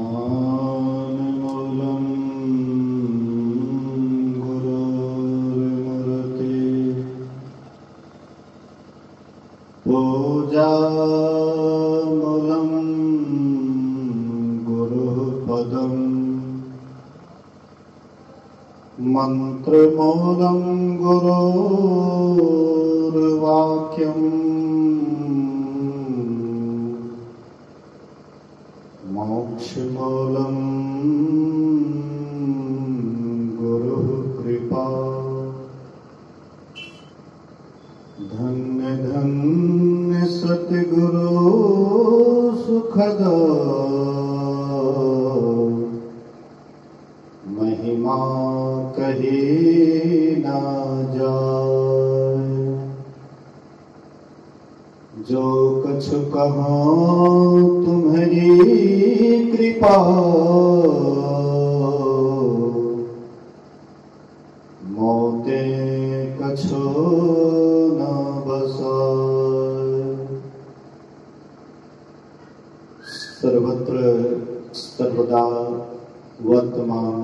ध्यानमूलं गुरोर्मूर्ते पूजामूलं गुरुपदं मन्त्रमूलं गुरोर्वाक्यम् मोक्षमूलं गुरुः कृपा धन्य धन्य सद्गुरु सुखद महिमा कही ना जाए। जो कछु कहो तुम्हारी कृपा मोते कछु न बसाए। सर्वत्र सर्वदा वर्तमान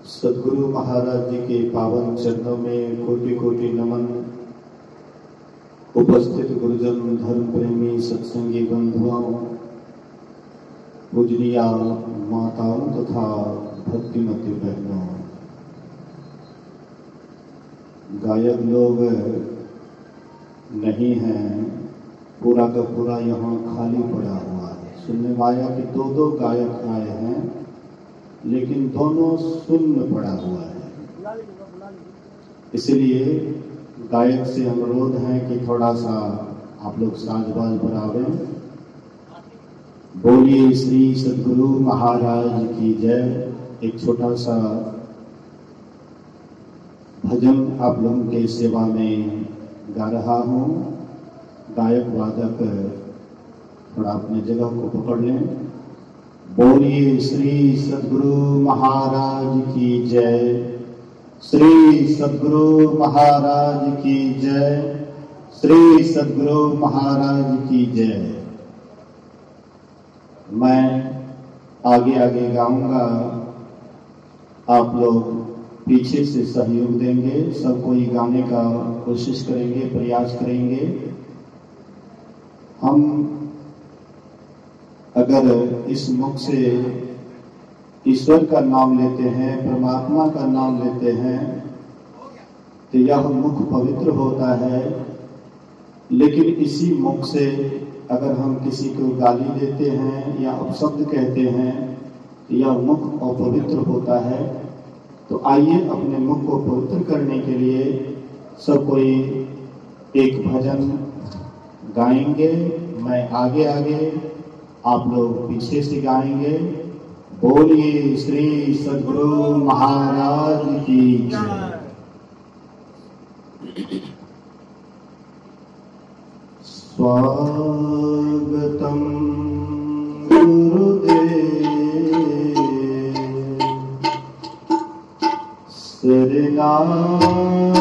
सद्गुरु महाराज जी के पावन चरणों में कोटि कोटि नमन। उपस्थित गुरुजन, धर्म प्रेमी, सत्संगी बंधुओं, पूजनीय माताओं तथा भक्तिमती बहनों, गायक लोग नहीं हैं, पूरा का पूरा यहाँ खाली पड़ा हुआ है। सुनने में आया कि दो गायक आए हैं, लेकिन दोनों शून्य पड़ा हुआ है। इसलिए गायक से अनुरोध है कि थोड़ा सा आप लोग साजबाज बढ़ावें। बोलिए श्री सद्गुरु महाराज की जय। एक छोटा सा भजन आप लोगों के सेवा में गा रहा हूँ। गायक वादक थोड़ा अपने जगह को पकड़ लें। बोलिए श्री सद्गुरु महाराज की जय। श्री सद्गुरु महाराज की जय। श्री सद्गुरु महाराज की जय। मैं आगे आगे गाऊंगा, आप लोग पीछे से सहयोग देंगे। सब कोई गाने का कोशिश करेंगे, प्रयास करेंगे। हम अगर इस मुख से ईश्वर का नाम लेते हैं, परमात्मा का नाम लेते हैं, तो यह मुख पवित्र होता है। लेकिन इसी मुख से अगर हम किसी को गाली देते हैं या अपशब्द कहते हैं तो यह मुख अपवित्र होता है। तो आइए अपने मुख को पवित्र करने के लिए सब कोई एक भजन गाएंगे। मैं आगे आगे, आप लोग पीछे से गाएंगे। बोलिए श्री सद्गुरु महाराज की जय। स्वागतम गुरुदेव शरणागतम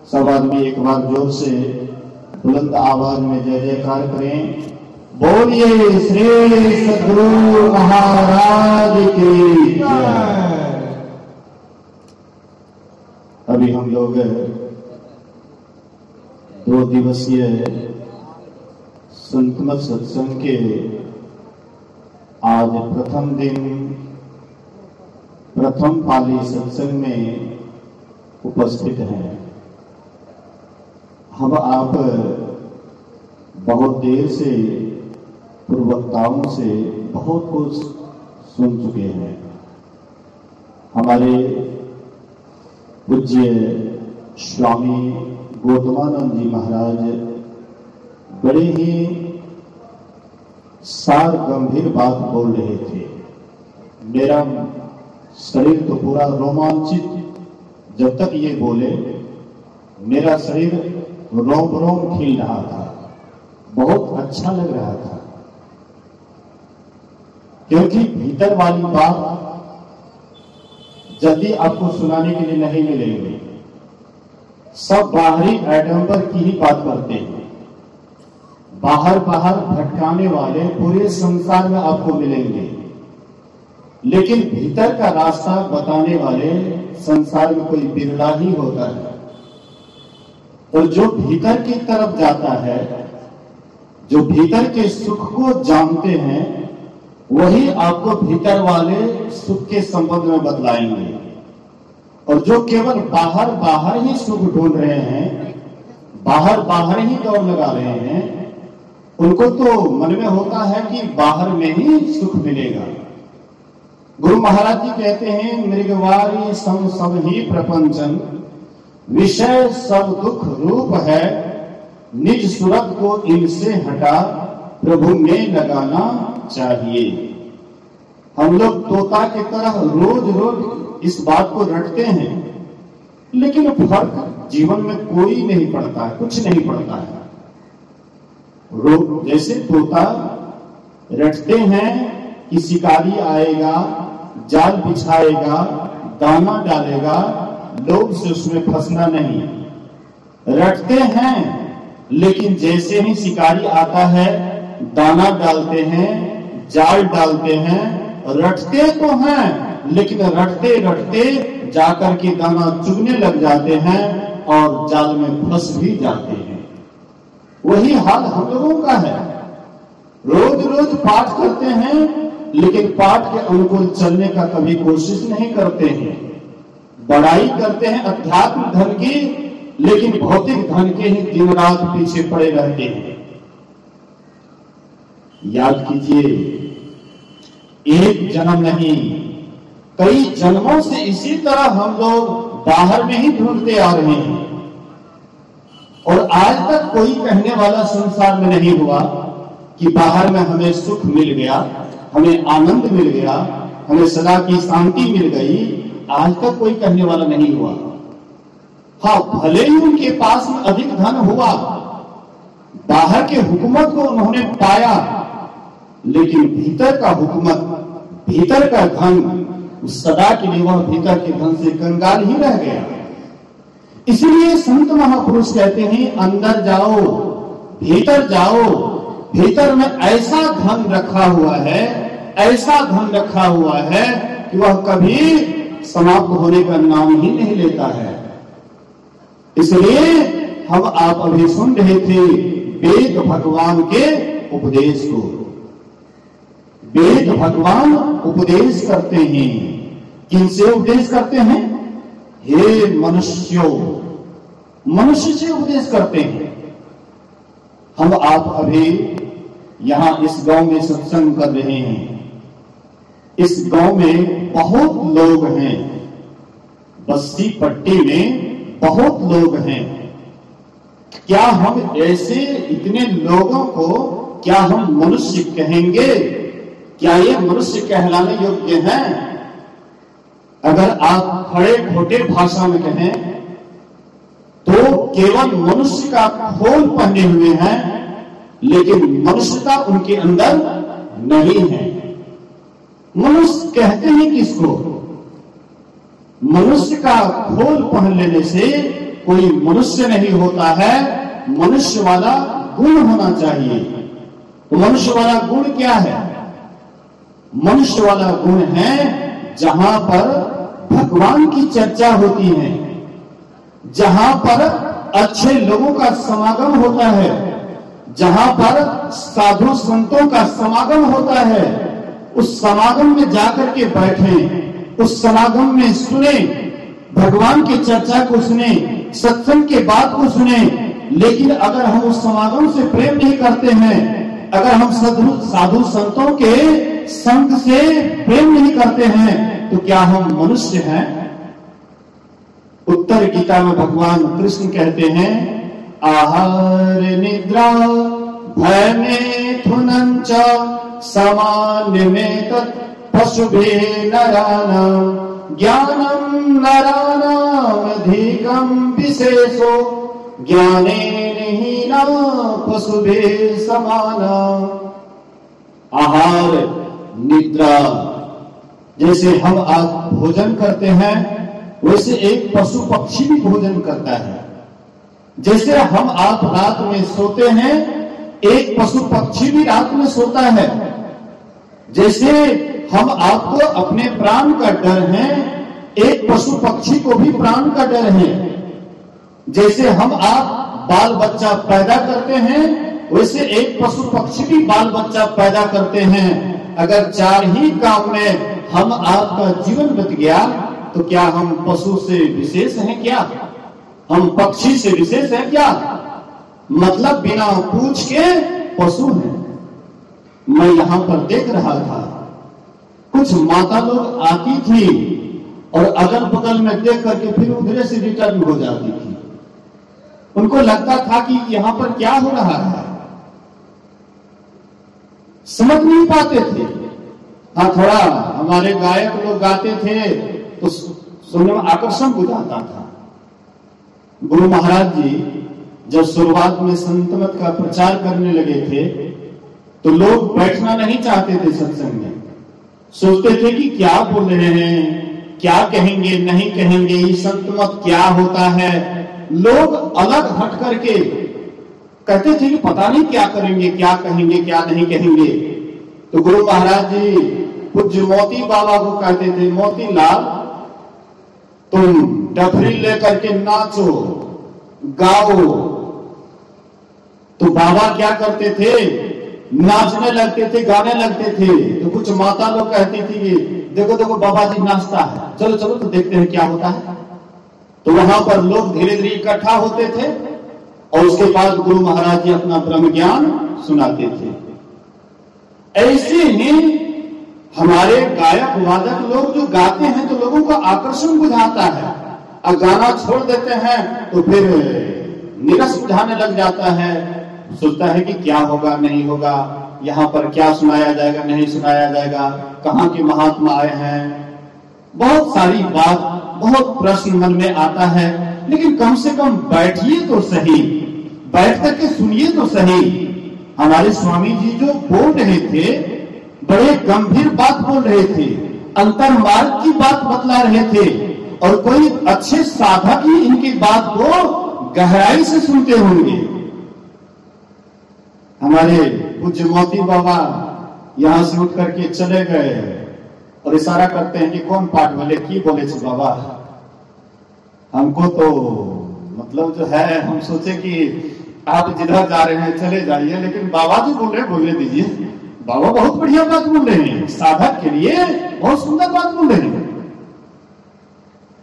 सब आदमी एक बार जोर से बुलंद आवाज में जय जयकार करें। बोलिए श्री सद्गुरु महाराज की जय। अभी हम लोग 2 दिवसीय संतमत सत्संग के आज प्रथम दिन प्रथम पाली सत्संग में उपस्थित हैं। हम आप बहुत देर से पूर्ववक्ताओं से बहुत कुछ सुन चुके हैं। हमारे पूज्य स्वामी गौतमानंद जी महाराज बड़े ही सार गंभीर बात बोल रहे थे। मेरा शरीर तो पूरा रोमांचित, जब तक ये बोले मेरा शरीर रोम रोम खिल रहा था, बहुत अच्छा लग रहा था। क्योंकि भीतर वाली बात जल्दी आपको सुनाने के लिए नहीं मिलेंगे। सब बाहरी आडंबर की ही बात करते हैं। बाहर बाहर भटकाने वाले पूरे संसार में आपको मिलेंगे, लेकिन भीतर का रास्ता बताने वाले संसार में कोई बिरला ही होता है। और जो भीतर की तरफ जाता है, जो भीतर के सुख को जानते हैं, वही आपको भीतर वाले सुख के संबंध में बतलाएंगे। और जो केवल बाहर बाहर ही सुख ढूंढ रहे हैं, बाहर बाहर ही दौड़ लगा रहे हैं, उनको तो मन में होता है कि बाहर में ही सुख मिलेगा। गुरु महाराज जी कहते हैं, मृगवारी सम सब ही प्रपंचन, विषय सब दुख रूप है, निज सूरत को इनसे हटा प्रभु में लगाना चाहिए। हम लोग तोता की तरह रोज रोज इस बात को रटते हैं, लेकिन फर्क जीवन में कोई नहीं पड़ता है, कुछ नहीं पड़ता है। रोज जैसे तोता रटते हैं कि शिकारी आएगा, जाल बिछाएगा, दाना डालेगा, लोभ से उसमें फंसना नहीं, रटते हैं। लेकिन जैसे ही शिकारी आता है, दाना डालते हैं, जाल डालते हैं, रटते तो हैं, लेकिन रटते रटते जाकर के दाना चुगने लग जाते हैं और जाल में फंस भी जाते हैं। वही हाल हम लोगों का है। रोज रोज पाठ करते हैं, लेकिन पाठ के अनुकूल चलने का कभी कोशिश नहीं करते हैं। बड़ाई करते हैं अध्यात्म धन की, लेकिन भौतिक धन के ही दिन रात पीछे पड़े रहते हैं। याद कीजिए, एक जन्म नहीं, कई जन्मों से इसी तरह हम लोग बाहर में ही ढूंढते आ रहे हैं, और आज तक कोई कहने वाला संसार में नहीं हुआ कि बाहर में हमें सुख मिल गया, हमें आनंद मिल गया, हमें सदा की शांति मिल गई। आज तक कोई कहने वाला नहीं हुआ। हाँ, भले ही उनके पास में अधिक धन हुआ, बाहर के हुकूमत को उन्होंने पाया, लेकिन भीतर का हुकूमत, भीतर का धन, सदा के लिए वह भीतर के धन से कंगाल ही रह गया। इसलिए संत महापुरुष कहते हैं, अंदर जाओ, भीतर जाओ, भीतर में ऐसा धन रखा हुआ है, ऐसा धन रखा हुआ है कि वह कभी समाप्त होने का नाम ही नहीं लेता है। इसलिए हम आप अभी सुन रहे थे वेद भगवान के उपदेश को। वेद भगवान उपदेश करते हैं। किनसे उपदेश करते हैं? हे मनुष्यों, मनुष्य से उपदेश करते हैं। हम आप अभी यहां इस गांव में सत्संग कर रहे हैं। इस गांव में बहुत लोग हैं, बस्ती पट्टी में बहुत लोग हैं। क्या हम ऐसे इतने लोगों को क्या हम मनुष्य कहेंगे? क्या ये मनुष्य कहलाने योग्य हैं? अगर आप खड़े खोटे भाषा में कहें तो केवल मनुष्य का खोल पहने हुए हैं, लेकिन मनुष्यता उनके अंदर नहीं है। मनुष्य कहते हैं किसको? मनुष्य का खोल पहन लेने से कोई मनुष्य नहीं होता है, मनुष्य वाला गुण होना चाहिए। तो मनुष्य वाला गुण क्या है? मनुष्य वाला गुण है जहां पर भगवान की चर्चा होती है, जहां पर अच्छे लोगों का समागम होता है, जहां पर साधु संतों का समागम होता है, उस समागम में जाकर के बैठे, उस समागम में सुने, भगवान की चर्चा को सुने, सत्संग के बात को सुने। लेकिन अगर हम उस समागम से प्रेम नहीं करते हैं, अगर हम साधु संतों के संग से प्रेम नहीं करते हैं, तो क्या हम मनुष्य हैं? उत्तर गीता में भगवान कृष्ण कहते हैं, आहार निद्रा भय मिथुनं च सामान्यमेतत् पशुभिः नराणां ज्ञानं नराणामधिकं विशेषो ज्ञानेन हीना पशुभिः समाना। आहार निद्रा, जैसे हम आप भोजन करते हैं, वैसे एक पशु पक्षी भी भोजन करता है। जैसे हम आप रात में सोते हैं, एक पशु पक्षी भी रात में सोता है। जैसे हम आपको अपने प्राण का डर है, एक पशु पक्षी को भी प्राण का डर है। जैसे हम आप बाल बच्चा पैदा करते हैं, वैसे एक पशु पक्षी भी बाल बच्चा पैदा करते हैं। अगर 4 ही काम में हम आपका जीवन बीत गया, तो क्या हम पशु से विशेष हैं क्या? हम पक्षी से विशेष हैं क्या? मतलब बिना पूछ के पशु हैं। मैं यहां पर देख रहा था, कुछ माता लोग आती थी और अगल बगल में देख करके फिर उधर से रिटर्न हो जाती थी। उनको लगता था कि यहां पर क्या हो रहा है, समझ नहीं पाते थे। हाँ, थोड़ा हमारे गायक लोग गाते थे तो सुनने में आकर्षण बुझाता था। गुरु महाराज जी जब शुरुआत में संत मत का प्रचार करने लगे थे तो लोग बैठना नहीं चाहते थे सत्संग में, सोचते थे कि क्या बोल रहे हैं, क्या कहेंगे नहीं कहेंगे, ये संत मत क्या होता है। लोग अलग हट करके कहते थे कि पता नहीं क्या करेंगे, क्या कहेंगे, क्या नहीं कहेंगे। तो गुरु महाराज जी पूज्य मोती बाबा को कहते थे, मोतीलाल तुम डफरी लेकर के नाचो गाओ। तो बाबा क्या करते थे, नाचने लगते थे, गाने लगते थे। तो कुछ माता लोग कहती थी कि देखो देखो बाबा जी नाचता है, चलो चलो तो देखते हैं क्या होता है। तो वहां पर लोग धीरे धीरे इकट्ठा होते थे और उसके बाद गुरु महाराज जी अपना ब्रह्म ज्ञान सुनाते थे। ऐसे ही हमारे गायक वादक लोग जो गाते हैं तो लोगों का आकर्षण बुझाता है, और गाना छोड़ देते हैं तो फिर निरस बुझाने लग जाता है। सोचता है कि क्या होगा नहीं होगा, यहाँ पर क्या सुनाया जाएगा नहीं सुनाया जाएगा, कहाँ के महात्मा आए हैं, बहुत सारी बात, बहुत प्रश्न मन में आता है। लेकिन कम से कम बैठिए तो सही, बैठ करके सुनिए तो सही। हमारे स्वामी जी जो बोल रहे थे बड़े गंभीर बात बोल रहे थे, अंतर मार्ग की बात बतला रहे थे, और कोई अच्छे साधक ही इनकी बात को गहराई से सुनते होंगे। हमारे पूज्य मोती बाबा यहां से उठ करके चले गए और इशारा करते हैं कि कौन पाठ बोले की बोले छे बाबा। हमको तो मतलब जो है हम सोचे कि आप जिधर जा रहे हैं चले जाइए, लेकिन बाबा जी बोल रहे बोलने दीजिए। बाबा बहुत बढ़िया बात बोल रहे हैं, साधक के लिए बहुत सुंदर बात बोल रहे हैं।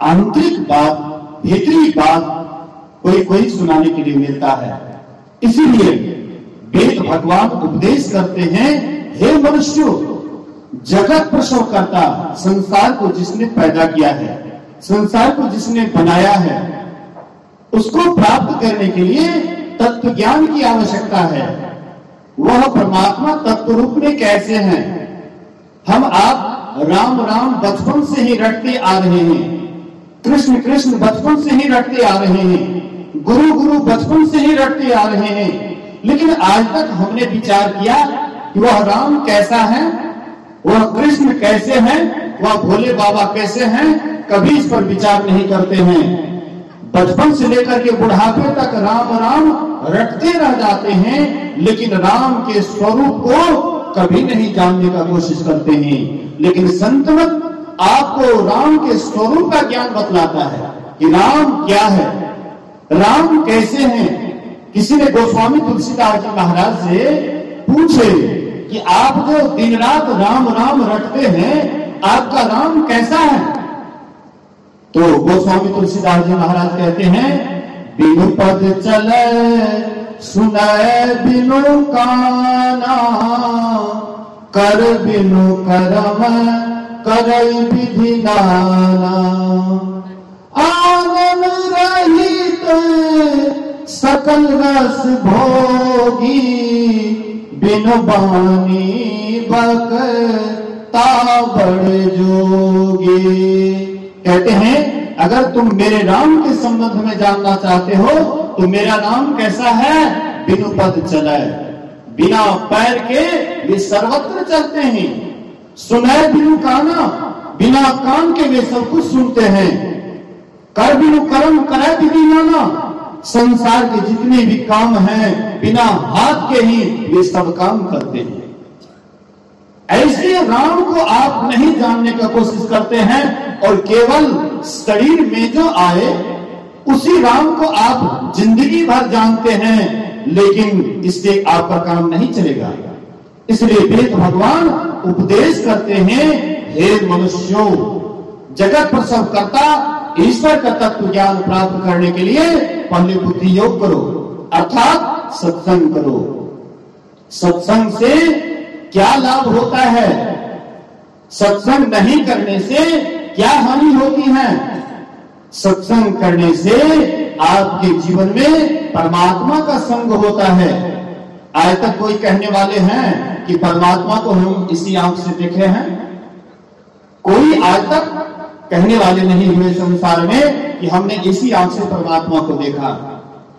आंतरिक बात, भीतरी बात कोई कोई सुनाने के लिए मिलता है। इसीलिए वेद भगवान उपदेश करते हैं, हे मनुष्यों, जगत प्रसव करता, संसार को जिसने पैदा किया है, संसार को जिसने बनाया है, उसको प्राप्त करने के लिए तत्व ज्ञान की आवश्यकता है। वह परमात्मा तत्व रूप में कैसे हैं? हम आप राम राम बचपन से ही रटते आ रहे हैं, कृष्ण कृष्ण बचपन से ही रटते आ रहे हैं, गुरु गुरु बचपन से ही रटते आ रहे हैं। लेकिन आज तक हमने विचार किया कि वह राम कैसा है, वह कृष्ण कैसे हैं, वह भोले बाबा कैसे हैं, कभी इस पर विचार नहीं करते हैं। बचपन से लेकर के बुढ़ापे तक राम राम रटते रह जाते हैं, लेकिन राम के स्वरूप को कभी नहीं जानने का कोशिश करते हैं। लेकिन संत मत आपको राम के स्वरूप का ज्ञान बतलाता है कि राम क्या है, राम कैसे हैं। किसी ने गोस्वामी तुलसीदास जी महाराज से पूछे कि आप जो दिन रात राम राम रटते हैं, आपका राम कैसा है? तो गोस्वामी तुलसीदास जी महाराज कहते हैं, बिनु पद चले सुनाए बिनु काना, कर बिनु करम करई विधि नाना, आनन रहित सकल रस भोगी, बिनु बानी बकता बड़ जोगी। कहते हैं अगर तुम मेरे राम के संबंध में जानना चाहते हो तो मेरा राम कैसा है, बिनु पद चले, बिना पैर के वे सर्वत्र चलते हैं, सुनाए बिनु काना, बिना कान के वे सब कुछ सुनते हैं, कर बिनु कर्म करे विधि नाना, संसार के जितने भी काम हैं बिना हाथ के ही वे सब काम करते हैं। ऐसे राम को आप नहीं जानने का कोशिश करते हैं और केवल शरीर में जो आए उसी राम को आप जिंदगी भर जानते हैं, लेकिन इससे आपका काम नहीं चलेगा। इसलिए वेद भगवान उपदेश करते हैं, हे मनुष्यों, जगत प्रसव करता ईश्वर का तत्व ज्ञान प्राप्त करने के लिए पहले बुद्धि योग करो, अर्थात सत्संग करो। सत्संग से क्या लाभ होता है, सत्संग नहीं करने से क्या हानि होती है? सत्संग करने से आपके जीवन में परमात्मा का संग होता है। आज तक कोई कहने वाले हैं कि परमात्मा को हम इसी आंख से देखे हैं? कोई आज तक कहने वाले नहीं हुए संसार में कि हमने इसी आंख से परमात्मा को देखा।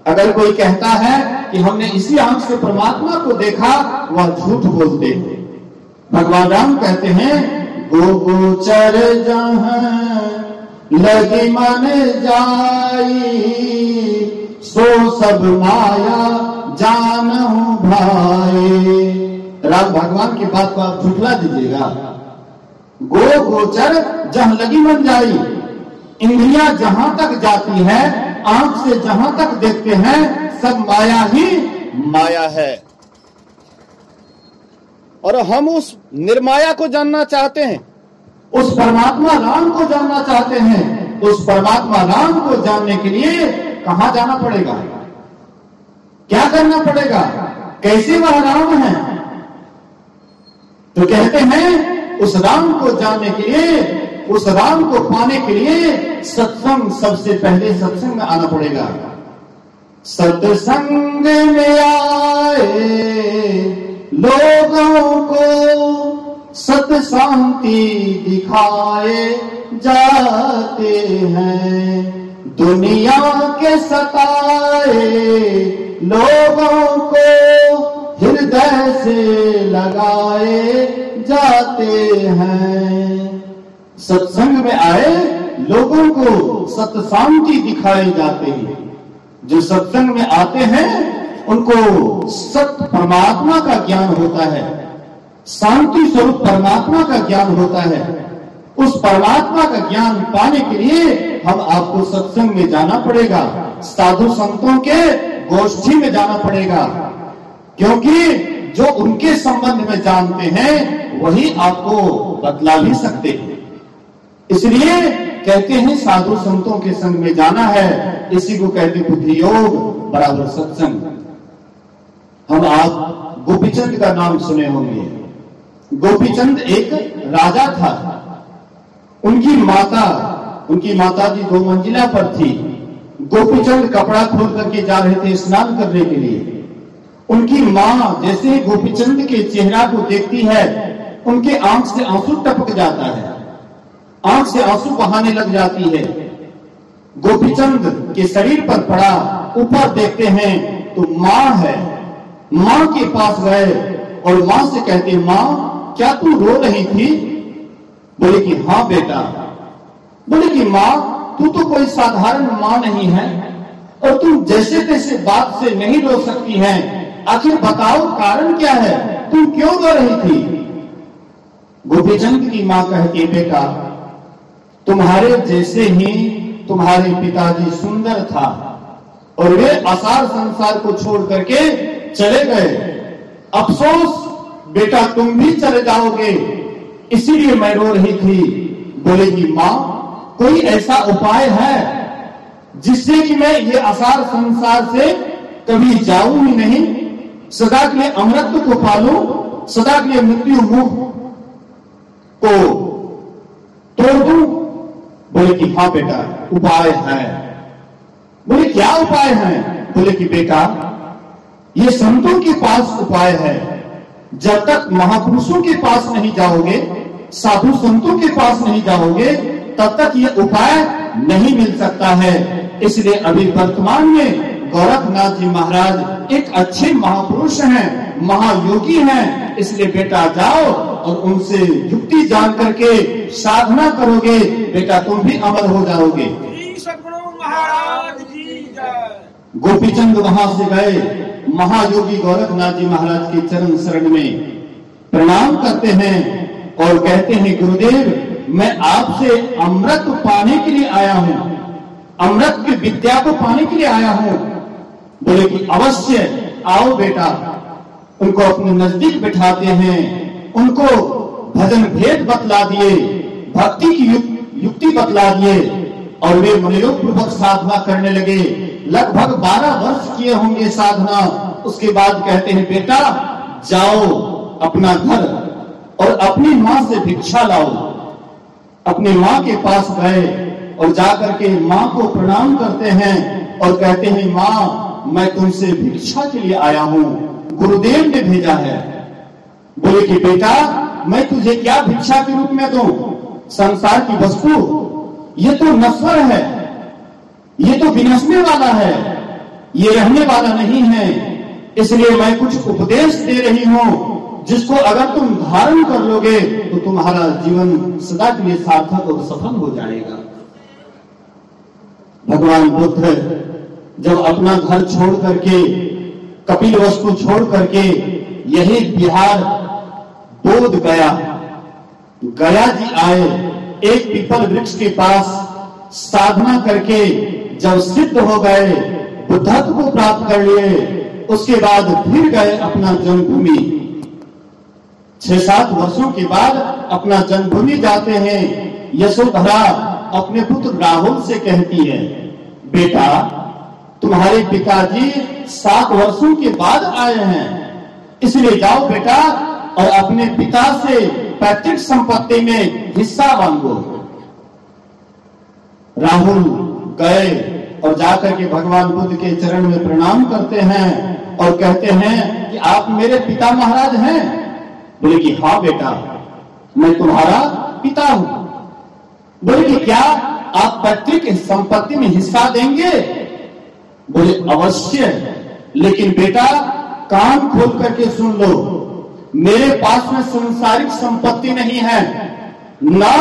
अगर कोई कहता है कि हमने इसी आंख से परमात्मा को देखा, वह झूठ बोलते हैं। भगवान राम कहते हैं, गोचर जहां लगी मन जाई, सो सब माया जानहु भाई। राम भगवान की बात को आप झुठला दीजिएगा। गोचर जहां लगी मन जाई, इंद्रियां जहां तक जाती है, आंख से जहां तक देखते हैं, सब माया ही माया है। और हम उस निर्माया को जानना चाहते हैं, उस परमात्मा राम को जानना चाहते हैं। उस परमात्मा राम को जानने के लिए कहां जाना पड़ेगा, क्या करना पड़ेगा, कैसे वह राम है? तो कहते हैं उस राम को जानने के लिए, उस राम को पाने के लिए सत्संग, सबसे पहले सत्संग में आना पड़ेगा। सत्संग में आए लोगों को सत शांति दिखाए जाते हैं, दुनिया के सताए लोगों को हृदय से लगाए जाते हैं। सत्संग में आए लोगों को सत शांति दिखाए जाते हैं। जो सत्संग में आते हैं उनको सत्य परमात्मा का ज्ञान होता है, शांति स्वरूप परमात्मा का ज्ञान होता है। उस परमात्मा का ज्ञान पाने के लिए हम आपको सत्संग में जाना पड़ेगा, साधु संतों के गोष्ठी में जाना पड़ेगा, क्योंकि जो उनके संबंध में जानते हैं वही आपको बतला भी सकते हैं। इसलिए कहते हैं साधु संतों के संग में जाना है, इसी को कहते बुद्धि योग बराबर सत्संग। हम आप गोपीचंद का नाम सुने होंगे। गोपीचंद एक राजा था। उनकी माता जी 2 मंजिला पर थी। गोपीचंद कपड़ा खोल करके जा रहे थे स्नान करने के लिए। उनकी माँ जैसे ही गोपीचंद के चेहरा को देखती है, उनके आंख से आंसू टपक जाता है, आंख से आंसू बहाने लग जाती है। गोपीचंद के शरीर पर पड़ा, ऊपर देखते हैं तो माँ है। माँ के पास गए और माँ से कहते, माँ क्या तू रो रही थी? बोले कि हाँ बेटा। बोले कि माँ तू तो कोई साधारण माँ नहीं है और तुम जैसे तैसे बात से नहीं रो सकती है, आखिर बताओ कारण क्या है, तुम क्यों रो रही थी? गोपीचंद की माँ कहती, बेटा तुम्हारे जैसे ही तुम्हारे पिताजी सुंदर था और वे आसार संसार को छोड़ करके चले गए। अफसोस बेटा तुम भी चले जाओगे, इसीलिए मैं रो रही थी। बोलेगी माँ कोई ऐसा उपाय है जिससे कि मैं ये आसार संसार से कभी जाऊं ही नहीं, सदा के लिए अमृत को पालूं, सदा के लिए मृत्यु मुख को तोड़ दूं? बोले कि हाँ बेटा उपाय है। बोले क्या उपाय है? बोले कि बेटा ये संतों के पास उपाय है। जब तक महापुरुषों के पास नहीं जाओगे, साधु संतों के पास नहीं जाओगे, तब तक ये उपाय नहीं मिल सकता है। इसलिए अभी वर्तमान में गोरखनाथ जी महाराज एक अच्छे महापुरुष हैं, महायोगी हैं। इसलिए बेटा जाओ और उनसे युक्ति जान करके साधना करोगे, बेटा तुम भी अमर हो जाओगे। महाराज की जय। गोपीचंद वहां से गए, महायोगी गोरखनाथ जी महाराज के चरण शरण में प्रणाम करते हैं और कहते हैं गुरुदेव मैं आपसे अमृत पाने के लिए आया हूं, अमृत की विद्या को पाने के लिए आया हूं। बोले कि अवश्य आओ बेटा। उनको अपने नजदीक बिठाते हैं, उनको भजन भेद बतला दिए, भक्ति की युक्ति बतला दिए और वे मनोयोग पूर्वक साधना करने लगे। लगभग 12 वर्ष किए होंगे साधना। उसके बाद कहते हैं बेटा जाओ अपना घर और अपनी माँ से भिक्षा लाओ। अपनी माँ के पास गए और जाकर के माँ को प्रणाम करते हैं और कहते हैं माँ मैं तुमसे भिक्षा के लिए आया हूं, गुरुदेव ने भेजा है। बोले कि बेटा मैं तुझे क्या भिक्षा के रूप में दूं? संसार की वस्तु, ये तो नश्वर है, ये तो विनशने वाला है, ये रहने वाला नहीं है। इसलिए मैं कुछ उपदेश दे रही हूं जिसको अगर तुम धारण कर लोगे तो तुम्हारा जीवन सदा के लिए सार्थक और सफल हो जाएगा। भगवान बुद्ध जब अपना घर छोड़ करके, कपिलवस्तु छोड़ करके यही बिहार बोध गया जी आए, एक पीपल वृक्ष के पास साधना करके जब सिद्ध हो गए, बुद्धत्व को प्राप्त कर लिए, उसके बाद फिर गए अपना जन्मभूमि। 6-7 वर्षों के बाद अपना जन्मभूमि जाते हैं। यशोधरा अपने पुत्र राहुल से कहती है, बेटा तुम्हारे पिताजी 7 वर्षों के बाद आए हैं, इसलिए जाओ बेटा और अपने पिता से पैतृक संपत्ति में हिस्सा मांगो। राहुल गए और जाकर के भगवान बुद्ध के चरण में प्रणाम करते हैं और कहते हैं कि आप मेरे पिता महाराज हैं। बोले कि हाँ बेटा, मैं तुम्हारा पिता हूं। बोले कि क्या आप पैतृक संपत्ति में हिस्सा देंगे? बोले अवश्य, लेकिन बेटा कान खोल करके सुन लो, मेरे पास में सांसारिक संपत्ति नहीं है, ना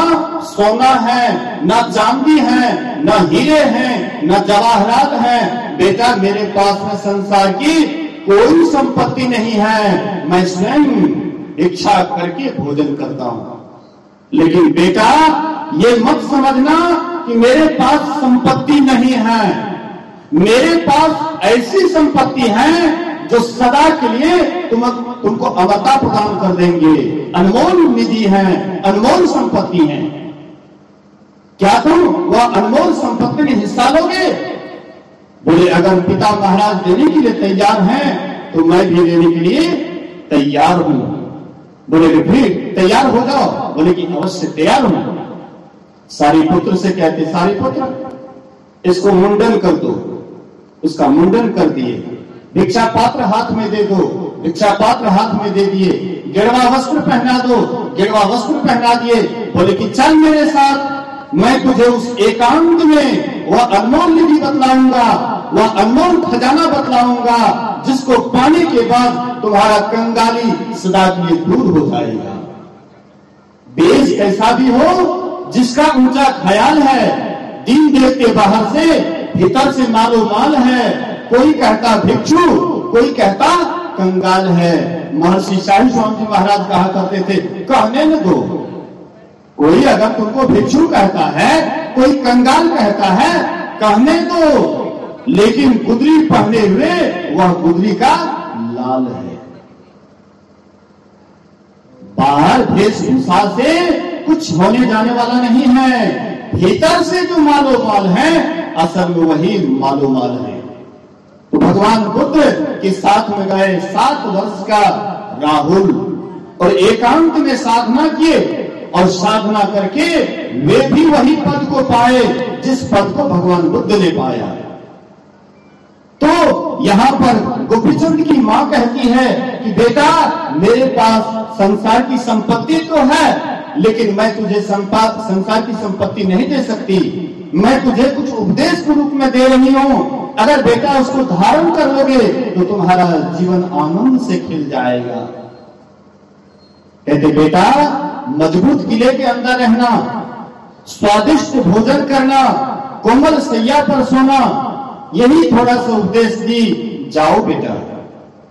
सोना है, ना चांदी है, ना हीरे हैं, ना जवाहरात हैं। बेटा मेरे पास में संसार की कोई संपत्ति नहीं है, मैं स्वयं इच्छा करके भोजन करता हूं। लेकिन बेटा ये मत समझना कि मेरे पास संपत्ति नहीं है, मेरे पास ऐसी संपत्ति है जो सदा के लिए तुमको अमरता प्रदान कर देंगे। अनमोल निधि है, अनमोल संपत्ति है। क्या तुम वह अनमोल संपत्ति में हिस्सा लोगे? बोले अगर पिता महाराज देने के लिए तैयार हैं तो मैं भी देने के लिए तैयार हूं। बोले कि फिर तैयार हो जाओ। बोले कि अवश्य तैयार हूं। सारिपुत्र से कहते, सारिपुत्र इसको मुंडन कर दो। उसका मुंडन कर दिए। भिक्षा पात्र हाथ में दे दो, भिक्षा पात्र हाथ में दे दिए। गेरुआ वस्त्र पहना दो, गेरुआ वस्त्र पहना दिए। बोले कि चल मेरे साथ, मैं तुझे उस एकांत में वह अनमोल निधि बतलाऊंगा, वह अनमोल खजाना बतलाऊंगा जिसको पाने के बाद तुम्हारा कंगाली सदा के लिए दूर हो जाएगा। बेज ऐसा भी हो जिसका ऊंचा ख्याल है, दीन देखते बाहर से, भीतर से मालो माल है। कोई कहता भिक्षु, कोई कहता कंगाल है। महर्षि शाही स्वामी जी महाराज कहा करते थे, कहने न दो। कोई अगर तुमको भिक्षु कहता है, कोई कंगाल कहता है, कहने दो, लेकिन गुदरी पहने हुए वह गुदरी का लाल है। बाहर वेशभूषा से कुछ होने जाने वाला नहीं है, भीतर से जो मालो माल है असल में वही मालो माल है। तो भगवान बुद्ध के साथ में गए 7 वर्ष का राहुल और एकांत में साधना किए और साधना करके वे भी वही पद को पाए जिस पद को भगवान बुद्ध ने पाया। तो यहाँ पर गोपीचंद की मां कहती है कि बेटा मेरे पास संसार की संपत्ति तो है, लेकिन मैं तुझे संसार की संपत्ति नहीं दे सकती। मैं तुझे कुछ उपदेश के रूप में दे रही हूं, अगर बेटा उसको धारण कर लोगे तो तुम्हारा जीवन आनंद से खिल जाएगा। कहते बेटा मजबूत किले के अंदर रहना, स्वादिष्ट भोजन करना, कोमल सैया पर सोना, यही थोड़ा सा उपदेश दी, जाओ बेटा।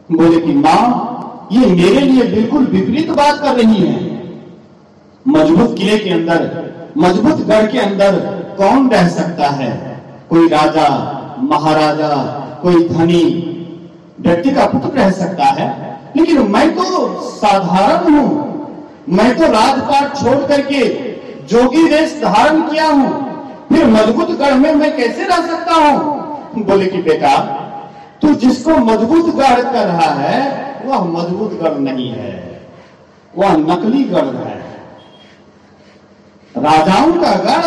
बोले कि मां ये मेरे लिए बिल्कुल विपरीत बात कर रही है। मजबूत किले के अंदर, मजबूत गढ़ के अंदर कौन रह सकता है? कोई राजा, महाराजा, कोई धनी व्यक्ति का पुत्र रह सकता है, लेकिन मैं तो साधारण हूं। मैं तो राजपाट छोड़ करके जोगी वेश धारण किया हूं, फिर मजबूत गढ़ में मैं कैसे रह सकता हूं? बोले कि बेटा तू जिसको मजबूत गढ़ कर रहा है वह मजबूत गढ़ नहीं है, वह नकली गढ़ है। राजाओं का गढ़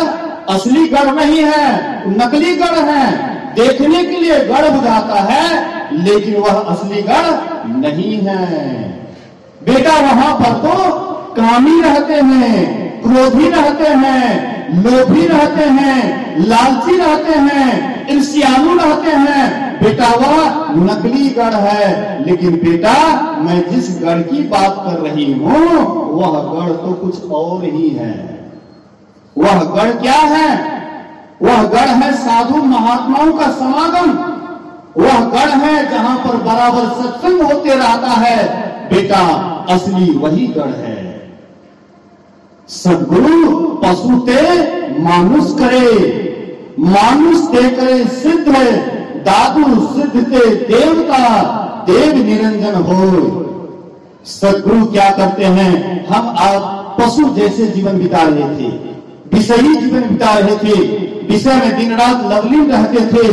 असली गढ़ नहीं है, नकली गढ़ है। देखने के लिए गढ़ बुझाता है, लेकिन वह असली गढ़ नहीं है। बेटा वहां पर तो कामी रहते हैं, क्रोधी रहते हैं, लोभी रहते हैं, लालची रहते हैं, ईर्ष्यालु रहते हैं। बेटा वह नकली गढ़ है, लेकिन बेटा मैं जिस गढ़ की बात कर रही हूं वह गढ़ तो कुछ और ही है। वह गढ़ क्या है? वह गढ़ है साधु महात्माओं का समागम। वह गढ़ है जहां पर बराबर सत्संग होते रहता है। बेटा असली वही गढ़ है। सद्गुरु पशु ते मानुष करे, मानुष ते करे सिद्ध, दादू सिद्ध ते देवता, देव निरंजन हो। सद्गुरु क्या करते हैं? हम आप पशु जैसे जीवन बिता रहे थे, विषयी जीवन बिता रहे थे, विषय में दिन रात लवलीन रहते थे,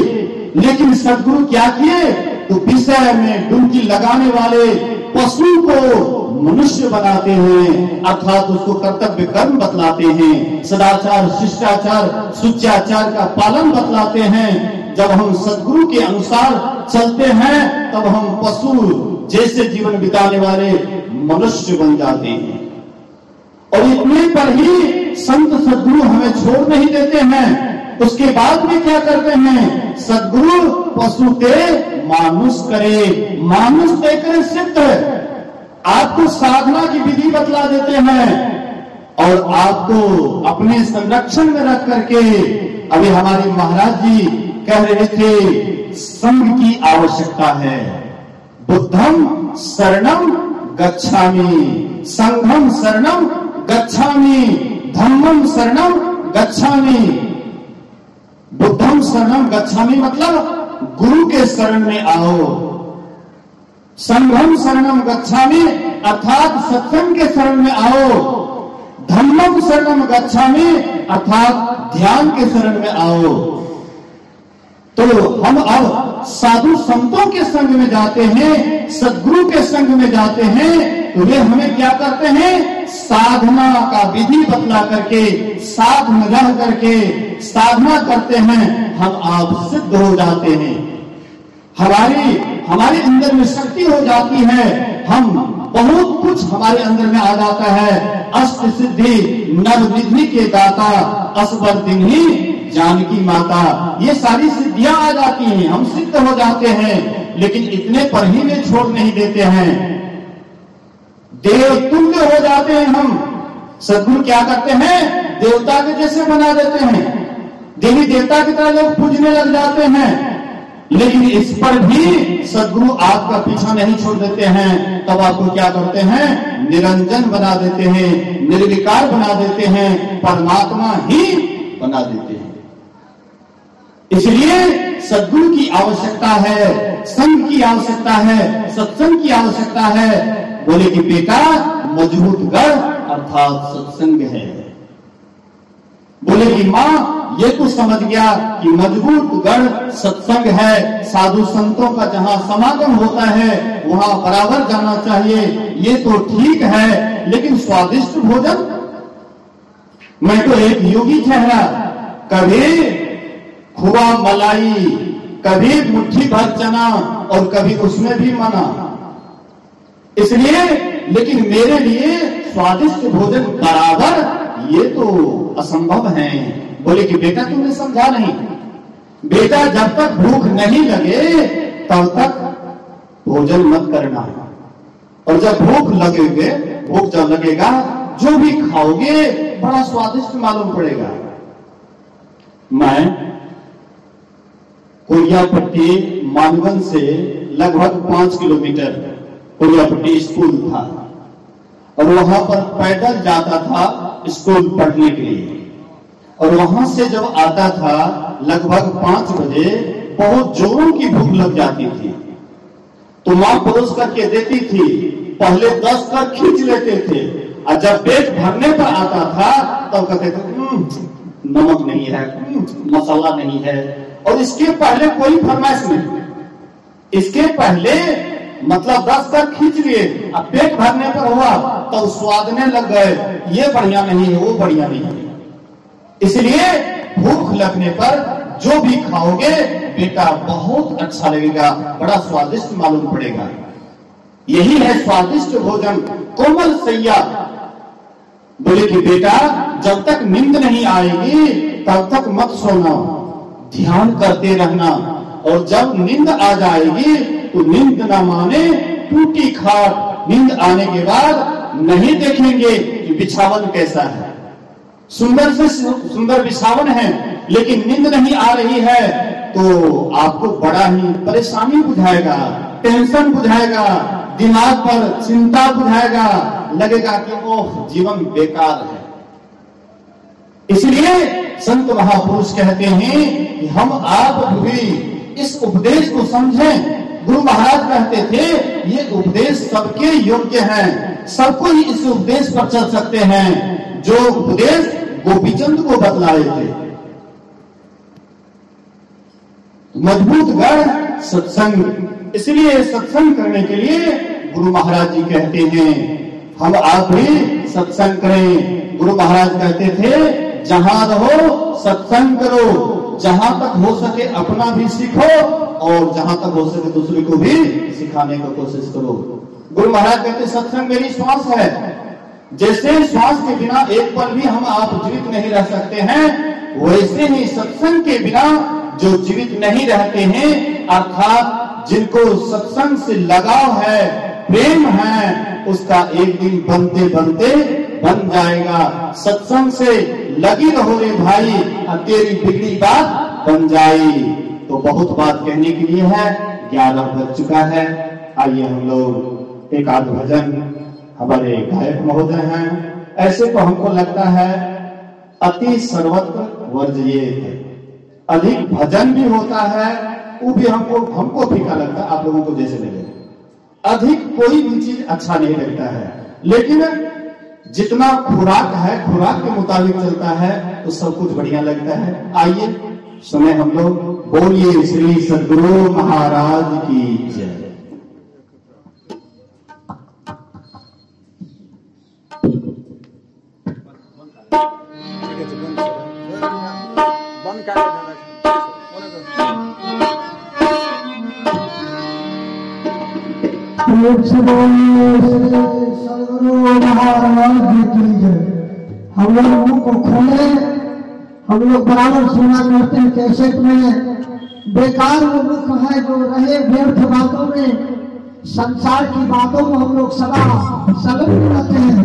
लेकिन सद्गुरु क्या किए? तो विषय में डुबकी लगाने वाले पशु को मनुष्य बनाते हैं, अर्थात उसको कर्तव्य कर्म बतलाते हैं, सदाचार शिष्टाचार सुचाचार का पालन बतलाते हैं। जब हम सद्गुरु के अनुसार चलते हैं तब हम पशु जैसे जीवन बिताने वाले मनुष्य बन जाते हैं। और इतने पर ही संत सद्गुरु हमें छोड़ नहीं देते हैं। उसके बाद में क्या करते हैं? सद्गुरु पशु ते मानुष करे, मानुष ते करे सिद्ध। आपको साधना की विधि बतला देते हैं और आपको अपने संरक्षण में रख करके, अभी हमारे महाराज जी कह रहे थे संघ की आवश्यकता है। बुद्धम शरणम गच्छामि, संघम शरणम गच्छामि, धम्मम शरणम गच्छामि। बुद्धम शरणम गच्छामि मतलब गुरु के शरण में आओ। संघम शरणम गच्छामि अर्थात सत्संग के शरण में आओ। धम्मम शरणम गच्छामि अर्थात ध्यान के शरण में आओ। तो हम अब साधु संतों के संग में जाते हैं, सद्गुरु के संग में जाते हैं, तो वे हमें क्या करते हैं? साधना का विधि बतला करके, साध में रह करके साधना करते हैं। हम आप सिद्ध हो जाते हैं, हमारे अंदर में शक्ति हो जाती है, हम बहुत कुछ हमारे अंदर में आ जाता है। अष्ट सिद्धि नव निधि के दाता, असबर दिन्ही जानकी माता, ये सारी सिद्धियां आ जाती हैं, हम सिद्ध हो जाते हैं। लेकिन इतने पर ही वे छोड़ नहीं देते हैं, देव तुल्य हो जाते हैं हम। सद्गुरु क्या करते हैं? देवता के जैसे बना देते हैं, देवी देवता की तरह लोग पूजने लग जाते हैं। लेकिन इस पर भी सद्गुरु आपका पीछा नहीं छोड़ देते हैं। तब आपको क्या करते हैं? निरंजन बना देते हैं, निर्विकार बना देते हैं, परमात्मा ही बना देते हैं। इसलिए सद्गुरु की आवश्यकता है, संघ की आवश्यकता है, सत्संग की आवश्यकता है। बोले कि बेटा मजबूत गढ़ अर्थात सत्संग है। बोले कि मां ये तो समझ गया कि मजबूत गढ़ सत्संग है, साधु संतों का जहां समागम होता है वहां बराबर जाना चाहिए, ये तो ठीक है। लेकिन स्वादिष्ट भोजन, मैं तो एक योगी ठहरा, कभी खुआ मलाई, कभी मुट्ठी भर चना और कभी उसमें भी मना। इसलिए लेकिन मेरे लिए स्वादिष्ट भोजन बराबर ये तो असंभव है। बोले कि बेटा तुमने समझा नहीं, बेटा जब तक भूख नहीं लगे तब तक भोजन मत करना, और जब भूख लगेगे, भूख जब लगेगा जो भी खाओगे बड़ा स्वादिष्ट मालूम पड़ेगा। मैं कोरियापट्टी मानगंज से लगभग 5 किलोमीटर कोरियापट्टी स्कूल था और वहां पर पैदल जाता था स्कूल पढ़ने के लिए। और वहां से जब आता था लगभग 5 बजे बहुत जोरों की भूख लग जाती थी, तो मां परोस करके देती थी। पहले 10 का खींच लेते थे और जब पेट भरने पर आता था तब कहते थे नमक नहीं है, मसाला नहीं है। और इसके पहले कोई फरमाइश नहीं, इसके पहले मतलब 10 तक खींच लिए, अब पेट भरने पर हुआ तो स्वादने लग गए, ये बढ़िया नहीं है, वो बढ़िया नहीं है। इसलिए भूख लगने पर जो भी खाओगे बेटा बहुत अच्छा लगेगा, बड़ा स्वादिष्ट मालूम पड़ेगा। यही है स्वादिष्ट भोजन, कोमल सैया। बोले कि बेटा जब तक नींद नहीं आएगी तब तक मत सोना, ध्यान करते रहना, और जब नींद आ जाएगी तो नींद ना माने टूटी खाट, नींद आने के बाद नहीं देखेंगे कि बिछावन कैसा है, सुंदर से सुंदर बिछावन है लेकिन नींद नहीं आ रही है तो आपको बड़ा ही परेशानी बुझाएगा, टेंशन बुझाएगा, दिमाग पर चिंता बुझाएगा, लगेगा कि ओह जीवन बेकार है। इसलिए संत महापुरुष कहते हैं कि हम आप भी इस उपदेश को समझें। गुरु महाराज कहते थे ये उपदेश सबके योग्य है, सबको ही इस उपदेश पर चल सकते हैं जो उपदेश गोपीचंद को बतलाए थे। मजबूत गढ़ सत्संग, इसलिए सत्संग करने के लिए गुरु महाराज जी कहते हैं हम आप भी सत्संग करें। गुरु महाराज कहते थे जहां रहो सत्संग करो, जहां तक हो सके अपना भी सीखो और जहां तक हो सके दूसरे को भी सिखाने की कोशिश करो। गुरु महाराज कहते सत्संग मेरी श्वास है, जैसे श्वास के बिना एक पल भी हम आप जीवित नहीं रह सकते हैं, वैसे ही सत्संग के बिना जो जीवित नहीं रहते हैं, अर्थात जिनको सत्संग से लगाव है, प्रेम है, उसका एक दिन बनते बनते बन जाएगा। सत्संग से लगी रहो रे भाई, तेरी बिगड़ी बात बन जाए। तो बहुत बात कहने के लिए है, 11 बज चुका है। आइए हम लोग एक आध भजन, हमारे गायक महोदय हैं, ऐसे तो हमको लगता है अति सर्वत्र वर्जयेत, अधिक भजन भी होता है वो भी हमको फीका लगता है, आप लोगों को जैसे लगे अधिक कोई भी चीज अच्छा नहीं लगता है, लेकिन जितना खुराक है खुराक के मुताबिक चलता है तो सब कुछ बढ़िया लगता है। आइए सुने हम लोग, बोलिए श्री सद्गुरु महाराज की जय। सद्गुरु महाराज की जय। हम लोग मुंह को खोले, हम लोग बराबर सुना करते हैं कैसेट में, बेकार वो मुख है जो रहे व्यर्थ बातों में, संसार की बातों को हम लोग सदा संलग्न रहते हैं,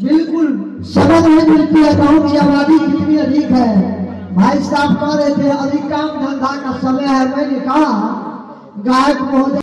बिल्कुल समझ नहीं मिलती है गाँव की आबादी कितनी अधिक है। भाई साहब कह रहे थे अधिक काम धंधा का समय है, मैंने कहा गायक महोदय